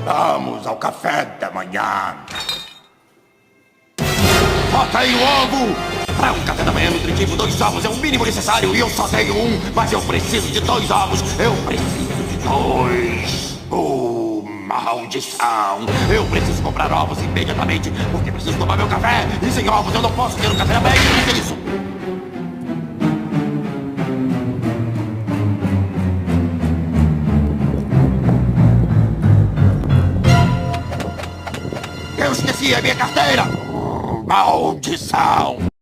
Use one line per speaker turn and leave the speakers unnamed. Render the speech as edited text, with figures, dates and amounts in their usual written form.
Vamos ao café da manhã. Só tenho ovo! Para um café da manhã nutritivo, 2 ovos é o mínimo necessário e eu só tenho um, mas eu preciso de 2 ovos. Eu preciso de 2. Maldição! Eu preciso comprar ovos imediatamente, porque preciso tomar meu café. E sem ovos eu não posso ter um café da manhã. O que é isso? Eu esqueci a minha carteira! Maldição!